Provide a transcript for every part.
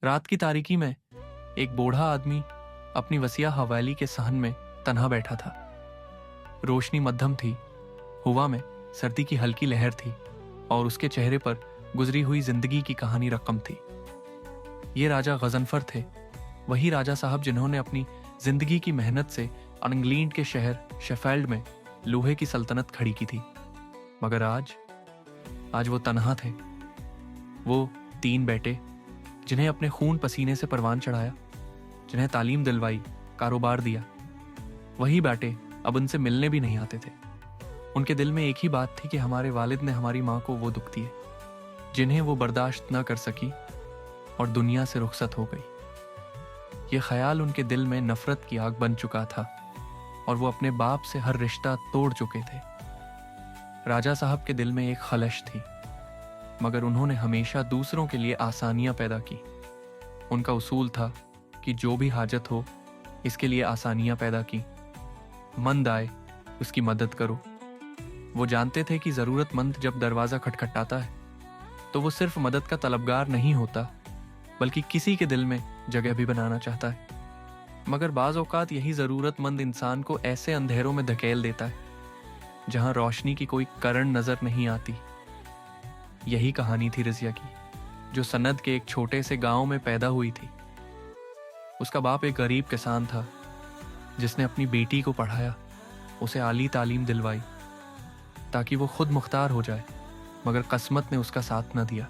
रात की तारीकी में एक बूढ़ा आदमी अपनी वसिया हवेली के सहन में तन्हा बैठा था। रोशनी मध्यम थी, हवा में सर्दी की हल्की लहर थी और उसके चेहरे पर गुजरी हुई जिंदगी की कहानी रकम थी। ये राजा गजनफर थे, वही राजा साहब जिन्होंने अपनी जिंदगी की मेहनत से इंग्लैंड के शहर शेफील्ड में लोहे की सल्तनत खड़ी की थी। मगर आज वो तन्हा थे। वो 3 बेटे जिन्हें अपने खून पसीने से परवान चढ़ाया, जिन्हें तालीम दिलवाई, कारोबार दिया, वही बेटे अब उनसे मिलने भी नहीं आते थे। उनके दिल में एक ही बात थी कि हमारे वालिद ने हमारी माँ को वो दुख दिए जिन्हें वो बर्दाश्त न कर सकी और दुनिया से रुखसत हो गई। ये ख्याल उनके दिल में नफरत की आग बन चुका था और वो अपने बाप से हर रिश्ता तोड़ चुके थे। राजा साहब के दिल में एक खलश थी, मगर उन्होंने हमेशा दूसरों के लिए आसानियां पैदा की। उनका उसूल था कि जो भी हाजत हो, इसके लिए आसानियां पैदा की। मंद आए उसकी मदद करो। वो जानते थे कि जरूरतमंद जब दरवाजा खटखटाता है तो वो सिर्फ मदद का तलबगार नहीं होता, बल्कि किसी के दिल में जगह भी बनाना चाहता है। मगर बाज़ औक़ात यही ज़रूरतमंद इंसान को ऐसे अंधेरों में धकेल देता है जहां रोशनी की कोई किरण नजर नहीं आती। यही कहानी थी रज़िया की, जो सनद के एक छोटे से गांव में पैदा हुई थी। उसका बाप एक गरीब किसान था जिसने अपनी बेटी को पढ़ाया, उसे आली तालीम दिलवाई ताकि वो खुद मुख्तार हो जाए, मगर किस्मत ने उसका साथ न दिया।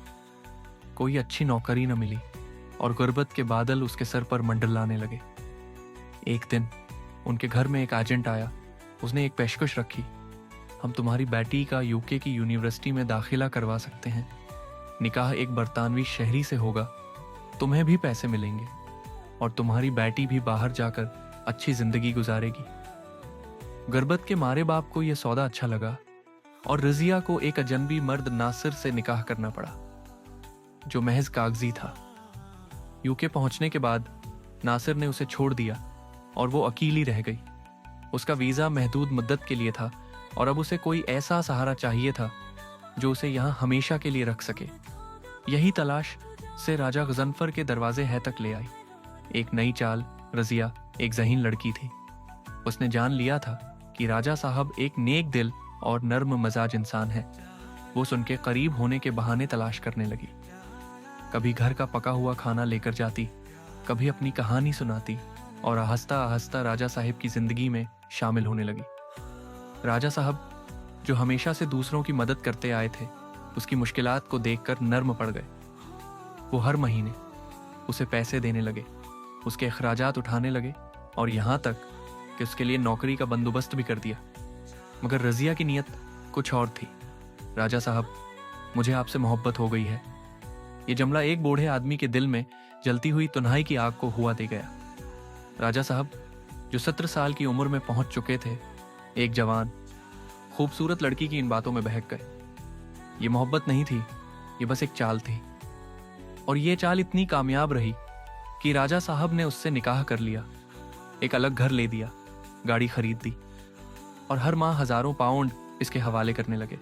कोई अच्छी नौकरी न मिली और गुर्बत के बादल उसके सर पर मंडलाने लगे। एक दिन उनके घर में एक एजेंट आया। उसने एक पेशकश रखी, हम तुम्हारी बेटी का यूके की यूनिवर्सिटी में दाखिला करवा सकते हैं। निकाह एक बरतानवी शहरी से होगा, तुम्हें भी पैसे मिलेंगे और तुम्हारी बेटी भी बाहर जाकर अच्छी जिंदगी गुजारेगी। गुर्बत के मारे बाप को यह सौदा अच्छा लगा और रज़िया को एक अजनबी मर्द नासिर से निकाह करना पड़ा, जो महज कागजी था। यूके पहुंचने के बाद नासिर ने उसे छोड़ दिया और वो अकेली रह गई। उसका वीज़ा महदूद मुद्दत के लिए था और अब उसे कोई ऐसा सहारा चाहिए था जो उसे यहाँ हमेशा के लिए रख सके। यही तलाश से राजा गजनफर के दरवाजे है तक ले आई। एक नई चाल। रज़िया एक ज़हीन लड़की थी। उसने जान लिया था कि राजा साहब एक नेक दिल और नर्म मजाज इंसान है। वो उनके करीब होने के बहाने तलाश करने लगी। कभी घर का पका हुआ खाना लेकर जाती, कभी अपनी कहानी सुनाती और आहिस्ता आहिस्ता राजा साहब की जिंदगी में शामिल होने लगी। राजा साहब, जो हमेशा से दूसरों की मदद करते आए थे, उसकी मुश्किलात को देखकर नर्म पड़ गए। वो हर महीने उसे पैसे देने लगे, उसके अखराजात उठाने लगे और यहाँ तक कि उसके लिए नौकरी का बंदोबस्त भी कर दिया। मगर रज़िया की नीयत कुछ और थी। राजा साहब, मुझे आपसे मोहब्बत हो गई है। ये जुमला एक बूढ़े आदमी के दिल में जलती हुई तन्हाई की आग को हुआ दे गया। राजा साहब, जो 17 साल की उम्र में पहुंच चुके थे, एक जवान खूबसूरत लड़की की इन बातों में बहक गए। ये मोहब्बत नहीं थी, ये बस एक चाल थी। और ये चाल इतनी कामयाब रही कि राजा साहब ने उससे निकाह कर लिया, एक अलग घर ले दिया, गाड़ी खरीद दी और हर माह हजारों पाउंड इसके हवाले करने लगे।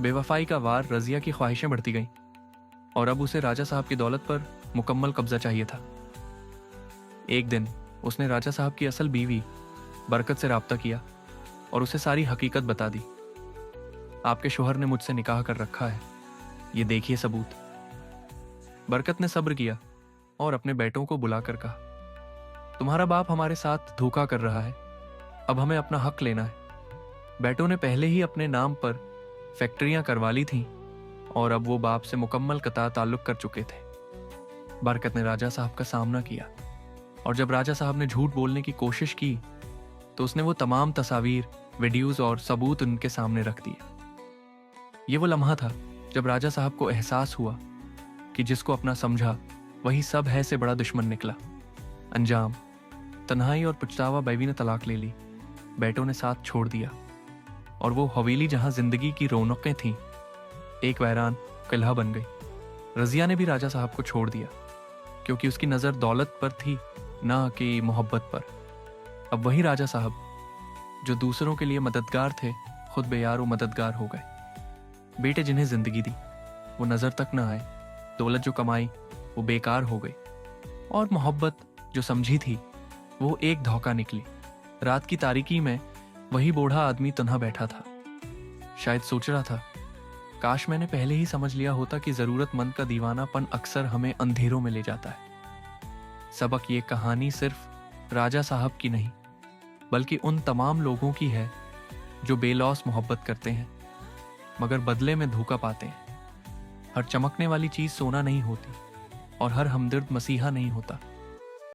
बेवफाई का वार रज़िया की ख्वाहिशें बढ़ती गईं और अब उसे राजा साहब की दौलत पर मुकम्मल कब्जा चाहिए था। एक दिन उसने राजा साहब की असल बीवी बरकत से राब्ता किया और उसे सारी हकीकत बता दी। आपके शोहर ने मुझसे निकाह कर रखा है, ये देखिए सबूत। बरकत ने सब्र किया और अपने बेटों को बुलाकर कहा, तुम्हारा बाप हमारे साथ धोखा कर रहा है, अब हमें अपना हक लेना है। बेटों ने पहले ही अपने नाम पर फैक्ट्रियां करवा ली थीं और अब वो बाप से मुकम्मल कता ताल्लुक कर चुके थे। बरकत ने राजा साहब का सामना किया और जब राजा साहब ने झूठ बोलने की कोशिश की तो उसने वो तमाम तस्वीर, वीडियोस और सबूत उनके सामने रख दिए। ये वो लम्हा था जब राजा साहब को एहसास हुआ कि जिसको अपना समझा वही सब है से बड़ा दुश्मन निकला। अंजाम, तन्हाई और पछतावा। बीवी ने तलाक ले ली, बेटों ने साथ छोड़ दिया और वो हवेली जहां जिंदगी की रौनकें थीं, एक वैरान किला बन गई। रज़िया ने भी राजा साहब को छोड़ दिया क्योंकि उसकी नज़र दौलत पर थी, ना कि मोहब्बत पर। अब वही राजा साहब जो दूसरों के लिए मददगार थे, खुद बेयार व मददगार हो गए। बेटे जिन्हें जिंदगी दी वो नज़र तक न आए, दौलत जो कमाई वो बेकार हो गई, और मोहब्बत जो समझी थी वो एक धोखा निकली। रात की तारीकी में वही बूढ़ा आदमी तन्हा बैठा था। शायद सोच रहा था, काश मैंने पहले ही समझ लिया होता कि जरूरतमंद का दीवानापन अक्सर हमें अंधेरों में ले जाता है। सबक ये कहानी सिर्फ राजा साहब की नहीं, बल्कि उन तमाम लोगों की है जो बेलौस मोहब्बत करते हैं मगर बदले में धोखा पाते हैं। हर चमकने वाली चीज सोना नहीं होती और हर हमदर्द मसीहा नहीं होता।